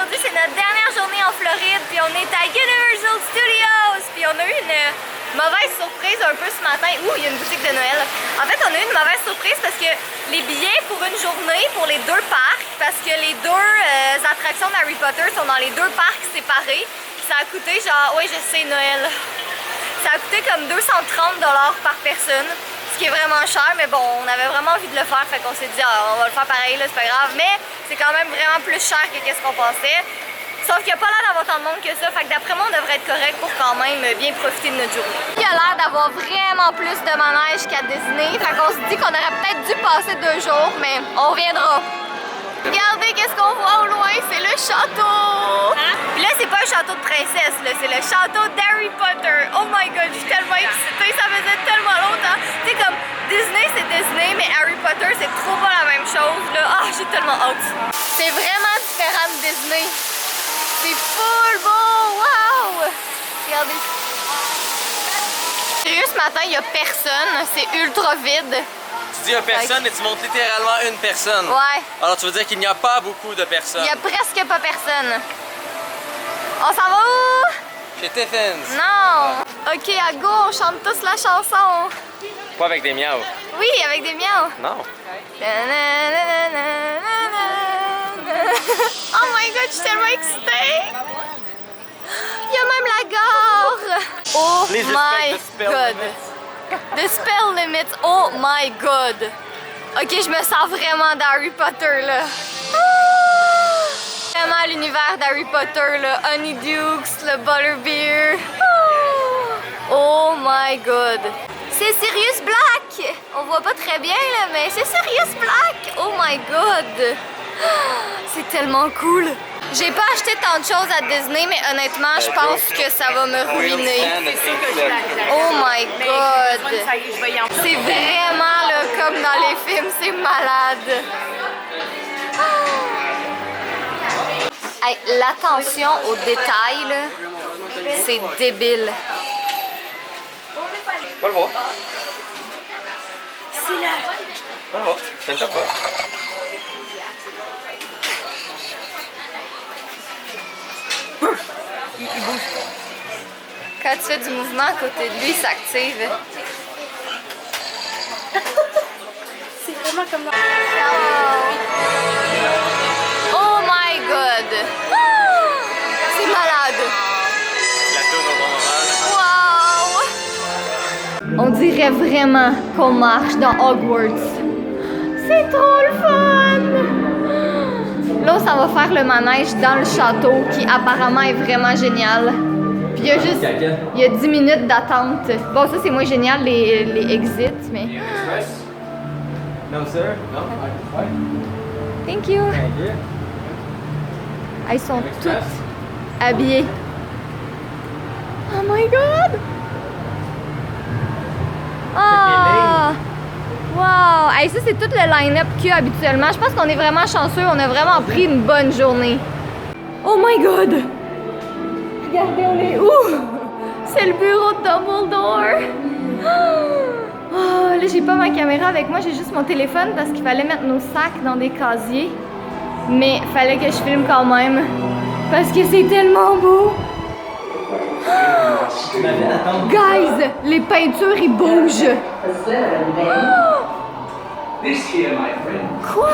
aujourd'hui c'est notre dernière journée en Floride, puis on est à Universal Studios, puis on a eu une mauvaise surprise un peu ce matin. Ouh, il y a une boutique de Noël. En fait, on a eu une mauvaise surprise parce que les billets pour une journée pour les deux parcs, parce que les deux attractions d'Harry Potter sont dans les deux parcs séparés, ça a coûté genre, oui je sais Noël, ça a coûté comme 230 $ par personne. Ce qui est vraiment cher, mais bon, on avait vraiment envie de le faire, fait qu'on s'est dit on va le faire pareil, là, c'est pas grave, mais c'est quand même vraiment plus cher que qu'est-ce qu'on pensait. Sauf qu'il n'y a pas l'air d'avoir tant de monde que ça, fait que d'après moi on devrait être correct pour quand même bien profiter de notre journée. Il y a l'air d'avoir vraiment plus de manège qu'à Disney, fait qu'on se dit qu'on aurait peut-être dû passer 2 jours, mais on reviendra. Regardez qu'est-ce qu'on voit au loin, c'est le château! Hein? Puis là, c'est pas un château de princesse, là, c'est le château d'Harry Potter. Oh my god, je suis tellement excitée, ça faisait tellement longtemps. Tu sais, comme Disney, c'est Disney, mais Harry Potter, c'est trop pas la même chose, là. Ah, j'ai tellement hâte. C'est vraiment différent de Disney. C'est full beau, wow! Regardez. Sérieux, ce matin, il y a personne, c'est ultra vide. Tu dis à personne et tu montres littéralement une personne. Ouais. Alors tu veux dire qu'il n'y a pas beaucoup de personnes. Il y a presque pas personne. On s'en va où? Chez Tiffins. Non. Ok, à go, on chante tous la chanson. Pas avec des miaus. Oui, avec des miaus. Non. Oh my god, je suis tellement excitée. Il y a même la gare. Oh my god. The spell limits, oh my god! Ok, je me sens vraiment d'Harry Potter là. Ah! Vraiment l'univers d'Harry Potter là. Honeydukes, le Butterbeer. Ah! Oh my god! C'est Sirius Black! On voit pas très bien là, mais c'est Sirius Black! Oh my god! Ah! C'est tellement cool! J'ai pas acheté tant de choses à Disney, mais honnêtement, je pense que ça va me ruiner. Oh my god! C'est vraiment là, comme dans les films, c'est malade! Hey, l'attention aux détails, là, c'est débile. Va le voir. C'est là! Va le voir. Ça ne tape pas. Il bouge. Quand tu fais du mouvement à côté de lui, il s'active. C'est vraiment comme là. Oh my god! Ah! C'est malade! La tourne au bon moment. Wow! On dirait vraiment qu'on marche dans Hogwarts. C'est trop le fun! Là, on s'en va faire le manège dans le château qui apparemment est vraiment génial. Puis il y a juste 10 minutes d'attente. Bon, ça c'est moins génial les exits, mais... No, sir. No. Thank you! Ils sont toutes habillées. Oh my god! Ah! Wow! Hey, ça, c'est tout le line-up qu'il y a habituellement. Je pense qu'on est vraiment chanceux. On a vraiment pris une bonne journée. Oh my god! Regardez, on est où? C'est le bureau de Dumbledore! Oh, là, j'ai pas ma caméra avec moi. J'ai juste mon téléphone parce qu'il fallait mettre nos sacs dans des casiers. Mais fallait que je filme quand même. Parce que c'est tellement beau! Guys, les peintures, ils bougent! Quoi?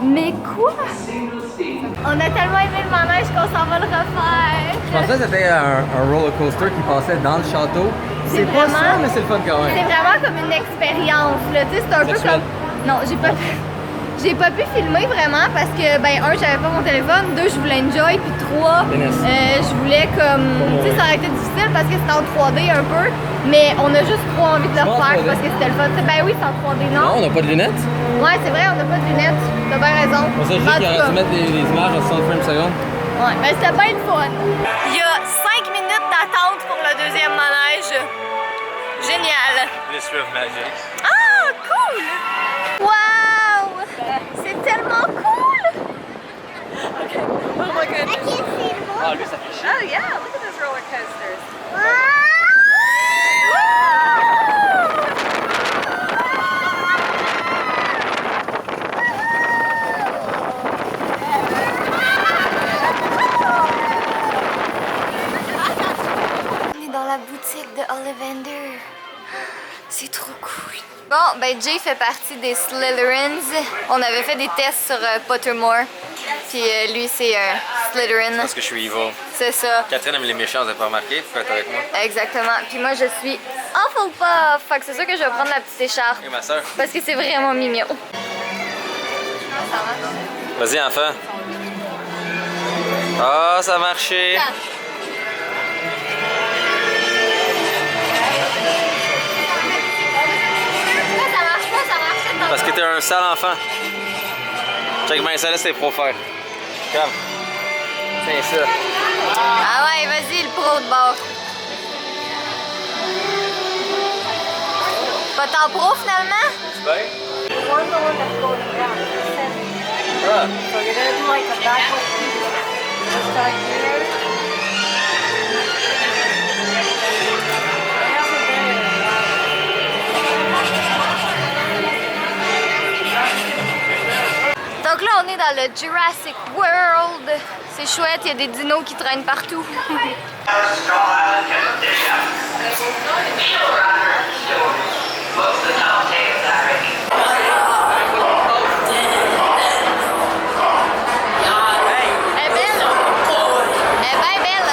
Mais quoi? On a tellement aimé le manège qu'on s'en va le refaire! Je pensais que c'était un roller coaster qui passait dans le château. C'est pas vraiment- ça, mais c'est le fun quand C'est même. vraiment comme une expérience, là. Tu sais, c'est un peu Sexuel. comme... Non, j'ai pas pu filmer vraiment parce que, ben, un, j'avais pas mon téléphone, deux, je voulais enjoy, puis trois, Pénis. je voulais comme... Tu sais, ça aurait été difficile parce que c'était en 3D un peu, mais on a juste trop envie de le C'est pas en refaire 3D. parce que c'était le fun. Ben oui, c'est en 3D, Non, non? on n'a pas de lunettes. Ouais, c'est vrai, on n'a pas de lunettes. T'as bien raison. On sait En juste tout qu'il aurait cas. dû mettre des images à 60 frames seconde. Ouais, mais c'était bien le fun. Il y a 5 minutes d'attente pour le deuxième manège. Génial. Mystery of Magic. Ah, cool! Wow! C'est tellement cool! Oh my goodness. Ah, lui, ça fait chier. Oh yeah, look at those roller coasters. c'est trop cool. Bon, ben Jay fait partie des Slytherins. On avait fait des tests sur Pottermore. Puis lui, c'est un Slytherin. Parce que je suis evil. C'est ça. Catherine aime les méchants, vous avez pas remarqué? Pourquoi être avec moi? Exactement. Puis moi, je suis Hufflepuff. Fait que c'est sûr que je vais prendre la petite écharpe. Et ma soeur. Parce que c'est vraiment mignon. Vas-y, enfant. Ah, ça a marché. Ah. Parce que t'es un sale enfant. Check bien ça, là, c'est pro faire. Comme. Tiens ça. Ah ouais, vas-y, le pro de bord. Pas tant pro finalement? C'est bien? One the one that's going around. Ah. So you're gonna do like a backward feet. Just like here. I haven't done it in a while. Donc là, on est dans le Jurassic World. C'est chouette, il y a des dinos qui traînent partout. Elle est belle. Elle est bien belle.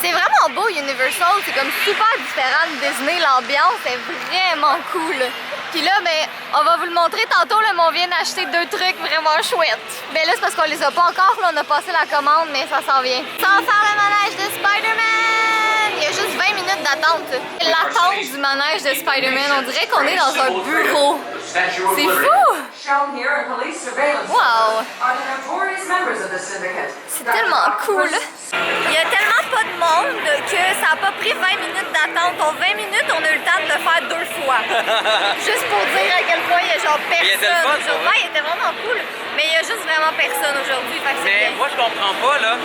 C'est vraiment beau Universal, c'est comme super différent de Disney, l'ambiance est vraiment cool. Puis là, ben, on va vous le montrer tantôt, là, mais on vient d'acheter 2 trucs vraiment chouettes. Ben là, c'est parce qu'on les a pas encore, là, on a passé la commande, mais ça s'en vient. Sans faire le manège de Spider-Man! Il y a juste 20 minutes d'attente. L'attente du manège de Spider-Man, on dirait qu'on est dans un bureau. C'est fou! Shown here in police surveillance Wow! are the notorious members of the syndicate. C'est tellement cool! Il y a tellement pas de monde que ça a pas pris 20 minutes d'attente. En 20 minutes, on a eu le temps de le faire 2 fois. Juste pour dire à quel point il y a genre personne. Il était le fun, aujourd'hui. Ouais, il était vraiment cool. Mais il y a juste vraiment personne aujourd'hui. Fait que c'est Mais bien. moi, je comprends pas, là.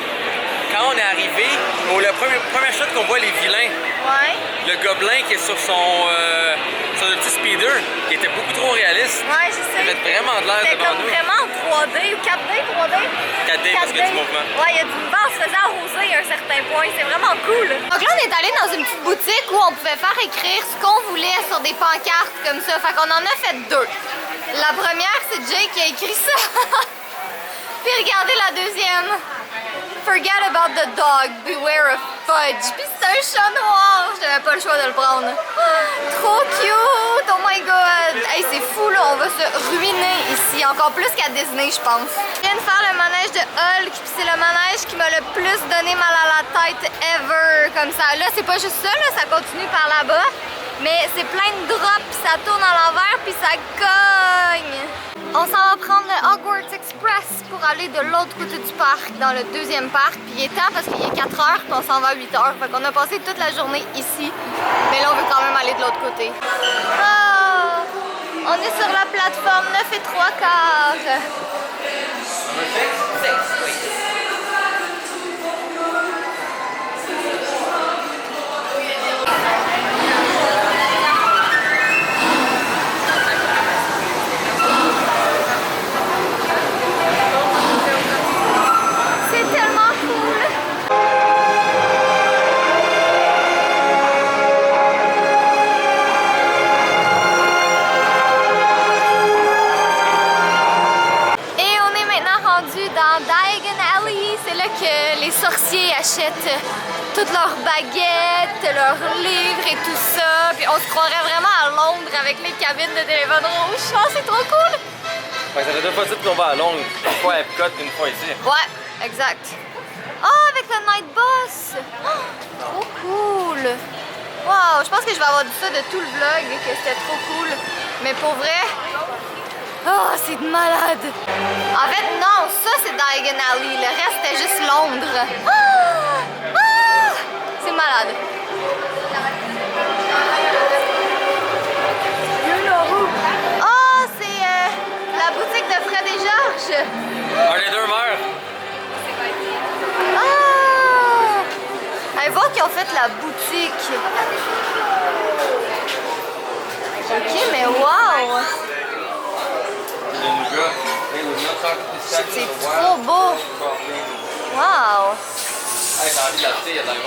Quand on est arrivé, le premier shot qu'on voit les vilains, Ouais. le gobelin qui est sur sur le petit speeder, qui était beaucoup trop réaliste. Ouais, je sais. Il avait vraiment de l'air C'était devant comme nous. vraiment en 3D ou 4D, 3D. 4D parce qu'il y a du mouvement. Ouais, il y a du mouvement, on se faisait arroser à un certain point. C'est vraiment cool. Donc là, on est allé dans une petite boutique où on pouvait faire écrire ce qu'on voulait sur des pancartes comme ça. Fait qu'on en a fait 2. La première, c'est Jay qui a écrit ça. Puis regardez la deuxième. Forget about the dog, beware of fudge. Puis c'est un chat noir, j'avais pas le choix de le prendre. Trop cute, oh my god. Hey, c'est fou là, on va se ruiner ici, encore plus qu'à Disney je pense. Je viens de faire le manège de Hulk, puis c'est le manège qui m'a le plus donné mal à la tête ever. Comme ça, là c'est pas juste ça, là, ça continue par là-bas. Mais c'est plein de drops, puis ça tourne à l'envers, puis ça cogne. On s'en va prendre le Hogwarts Express pour aller de l'autre côté du parc, dans le deuxième parc. Puis il est temps parce qu'il est 4 heures, puis on s'en va à 8 heures. Fait qu'on a passé toute la journée ici. Mais là, on veut quand même aller de l'autre côté. Ah! On est sur la plateforme 9 et 3/4. C'est tellement cool! Et on est maintenant rendu dans Diagon Alley. C'est là que les sorciers achètent toutes leurs baguettes, leurs livres et tout ça. Puis on se croirait vraiment à Londres avec les cabines de téléphone rouge. Oh, c'est trop cool! Fait que ça fait 2 fois de suite qu'on va à Londres. Une fois à Epcot, une fois ici. Ouais, exact. Oh, avec le Night Bus! Oh, trop cool! Wow, je pense que je vais avoir dit ça de tout le vlog, que c'était trop cool. Mais pour vrai, oh, c'est de malade! En fait, non, ça c'est Diagon Alley. Le reste, c'était juste Londres. Ah! Ah! C'est malade. Oh, c'est la boutique de Fred et Georges. Un des deux meurt. Ah! Allez voir qu'ils ont fait la boutique. Ok, mais wow! C'est trop beau! Wow! Hey, t'as envie de l'acheter, il y a de la monde.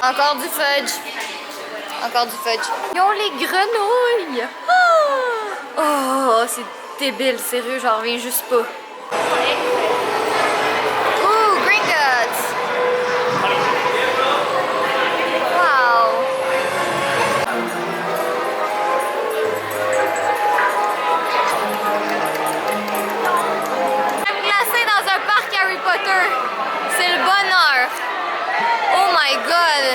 Encore du fudge. Encore du fudge. Ils ont les grenouilles! Ah! Oh, c'est débile, sérieux, j'en reviens juste pas. Ouh, Gringotts! Wow! Crème glacée dans un parc Harry Potter. C'est le bonheur. Oh my god!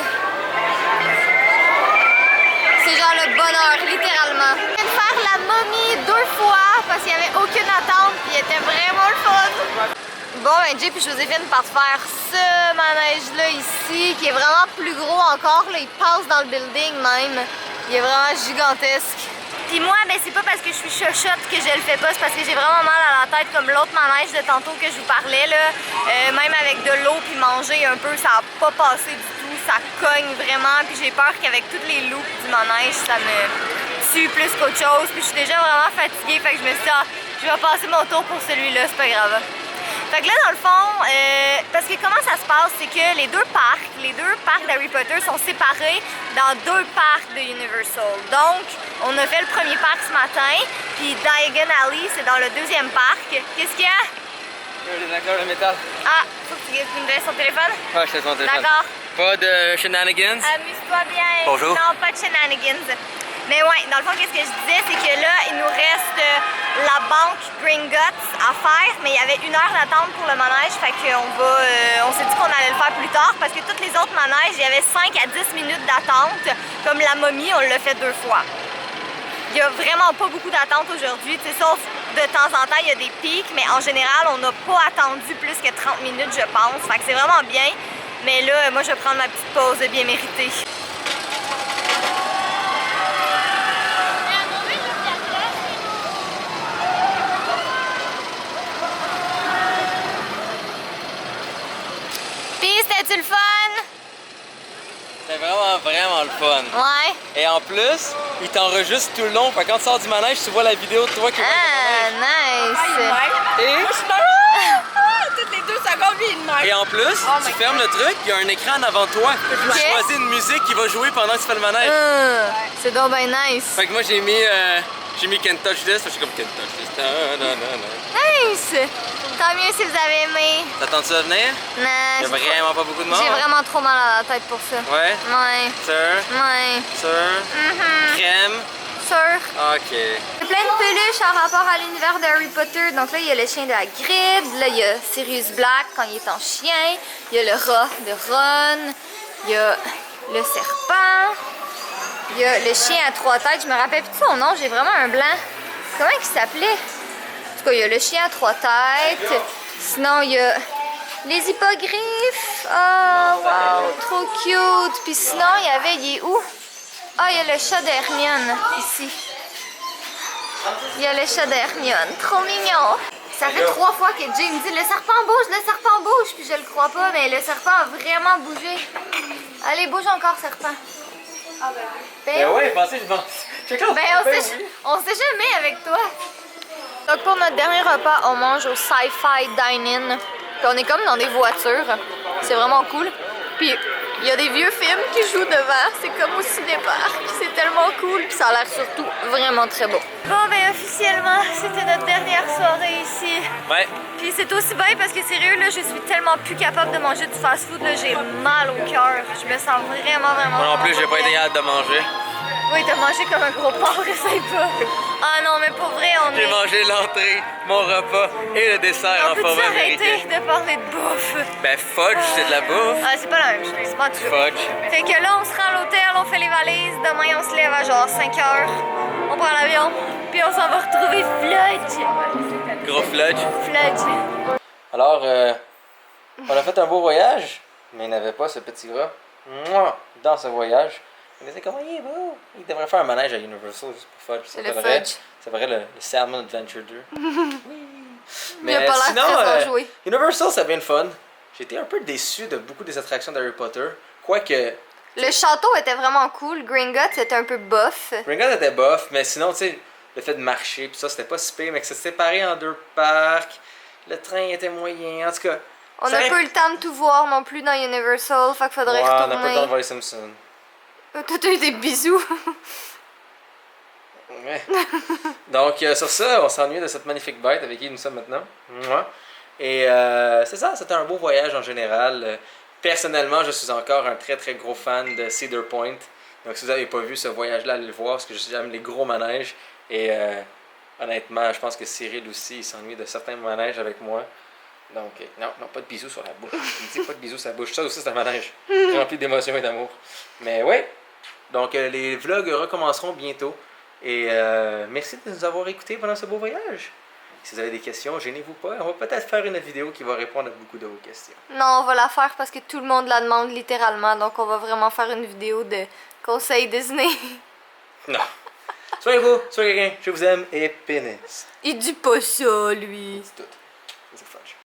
C'est genre le bonheur, littéralement. Je viens de faire la momie 2 fois parce qu'il n'y avait aucune attente et il était vraiment le fun. Bon, ben Jay et Joséphine partent faire ce manège-là ici, qui est vraiment plus gros encore. Là, il passe dans le building même. Il est vraiment gigantesque. Puis moi, ben c'est pas parce que je suis chochotte que je le fais pas, c'est parce que j'ai vraiment mal à la tête comme l'autre manège de tantôt que je vous parlais là. Même avec de l'eau puis manger un peu, ça a pas passé du tout, ça cogne vraiment. Puis j'ai peur qu'avec toutes les loops du manège, ça me tue plus qu'autre chose. Puis je suis déjà vraiment fatiguée, fait que je me suis dit, ah, je vais passer mon tour pour celui-là, c'est pas grave. Fait que là, dans le fond, parce que comment ça se passe, c'est que les deux parcs d'Harry Potter sont séparés dans 2 parcs de Universal. Donc, on a fait le premier parc ce matin, puis Diagon Alley, c'est dans le 2e parc. Qu'est-ce qu'il y a? Les accords de métal. Ah, faut que tu me donnes son téléphone? Ouais, je te laisse mon téléphone. D'accord. Pas de shenanigans. Amuse-toi bien. Bonjour. Non, pas de shenanigans. Mais ouais, dans le fond, qu'est-ce que je disais, c'est que là, il nous reste la banque Gringotts à faire, mais il y avait 1 heure d'attente pour le manège, fait qu'on on s'est dit qu'on allait le faire plus tard, parce que tous les autres manèges, il y avait 5 à 10 minutes d'attente, comme la momie, on l'a fait 2 fois. Il n'y a vraiment pas beaucoup d'attente aujourd'hui, sauf de temps en temps, il y a des pics, mais en général, on n'a pas attendu plus que 30 minutes, je pense, fait que c'est vraiment bien. Mais là, moi, je vais prendre ma petite pause bien méritée. C'était-tu le fun? C'est vraiment le fun. Ouais. Et en plus, il t'enregistre tout le long. Fait que quand tu sors du manège, tu vois la vidéo de toi qui va Ah, nice. Toutes les 2 secondes, lui, il meurt. Et en plus, tu fermes le truc, il y a un écran en avant de toi. Tu Ok. choisis une musique qui va jouer pendant que tu fais le manège. C'est donc ben nice. Fait que moi, j'ai mis Can't Touch This. Fait que je suis comme Can't Touch This. Nice. Tant mieux si vous avez aimé. T'attends-tu à venir? Non, Il y a vraiment pas beaucoup de monde. j'ai vraiment trop mal à la tête pour ça. Ouais? Ouais. Sûr? Ouais. Sûr? Crème? Sûr. Ok. Il y a plein de peluches en rapport à l'univers d'Harry Potter. Donc là, il y a le chien de Hagrid. Là, il y a Sirius Black quand il est en chien. Il y a le rat de Ron. Il y a le serpent. Il y a le chien à 3 têtes. Je me rappelle plus de son nom. J'ai vraiment un blanc. Comment il s'appelait? En tout cas, il y a le chien à 3 têtes. Sinon, il y a les hippogriffes. Oh, wow, trop cute. Puis sinon, il est où? Ah, il y a le chat d'Hermione, ici. Il y a le chat d'Hermione. Trop mignon. Ça fait 3 fois que Jay me dit « Le serpent bouge! » Puis je le crois pas, mais le serpent a vraiment bougé. Allez, bouge encore, serpent. Ben ouais, pensez, je pense. on sait jamais avec toi. Donc pour notre dernier repas, on mange au Sci-Fi Dine-In. Puis on est comme dans des voitures. C'est vraiment cool. Puis il y a des vieux films qui jouent devant. C'est comme au cinéparc. C'est tellement cool. Puis ça a l'air surtout vraiment très beau. Bon ben officiellement, c'était notre dernière soirée ici. Ouais. Puis c'est aussi bien parce que sérieux, là, je suis tellement plus capable de manger du fast-food. Là, j'ai mal au cœur. Je me sens vraiment Moi non plus, j'ai pas été hâte de manger. Oui, t'as mangé comme un gros porc, essaye pas. Ah non, mais pour vrai, on J'ai est... mangé l'entrée, mon repas et le dessert On en peut-tu format arrêter américain. de parler de bouffe? Ben fudge, c'est de la bouffe. Ah, c'est pas la même chose, c'est pas tout. Fudge. Fait que là, on se rend à l'hôtel, on fait les valises. Demain, on se lève à genre 5 heures. On prend l'avion, puis on s'en va retrouver Fludge. Gros fudge. Fludge. Alors, on a fait un beau voyage, mais il n'avait pas ce petit gras dans ce voyage. Il disait comment il est beau. Il devrait faire un manège à Universal juste pour fudge. C'est le fudge. Ça ferait le Salmon Adventure 2. Oui. Il a pas l'air très enjoué. Universal, ça a bien le fun. J'ai été un peu déçu de beaucoup des attractions d'Harry Potter. Quoique, Le château était vraiment cool. Gringotts était un peu bof. Gringotts était bof, mais sinon, tu sais, le fait de marcher, pis ça, c'était pas si pire, mais que c'est séparé en 2 parcs. Le train était moyen. En tout cas, On n'a pas eu le temps de tout voir non plus dans Universal, fait qu'il faudrait on n'a pas le retourner. temps de voir les Simpsons. Toi, t'as eu des bisous. Ouais. Donc, sur ça, on s'ennuie de cette magnifique bête avec qui nous sommes maintenant. Ouais. Et c'est ça, c'était un beau voyage en général. Personnellement, je suis encore un très très gros fan de Cedar Point. Donc, si vous n'avez pas vu ce voyage-là, allez le voir parce que j'aime les gros manèges. Et honnêtement, je pense que Cyril aussi, il s'ennuie de certains manèges avec moi. Donc, non, pas de bisous sur la bouche. Je dis pas de bisous sur la bouche. Ça aussi, c'est un manège rempli d'émotions et d'amour. Mais ouais. Donc, les vlogs recommenceront bientôt. Et merci de nous avoir écoutés pendant ce beau voyage. Si vous avez des questions, gênez-vous pas. On va peut-être faire une vidéo qui va répondre à beaucoup de vos questions. Non, on va la faire parce que tout le monde la demande littéralement. Donc, on va vraiment faire une vidéo de conseils Disney. Non. Soyez beau, soyez quelqu'un. Je vous aime et pénis. Il dit pas ça, lui. C'est tout. C'est French.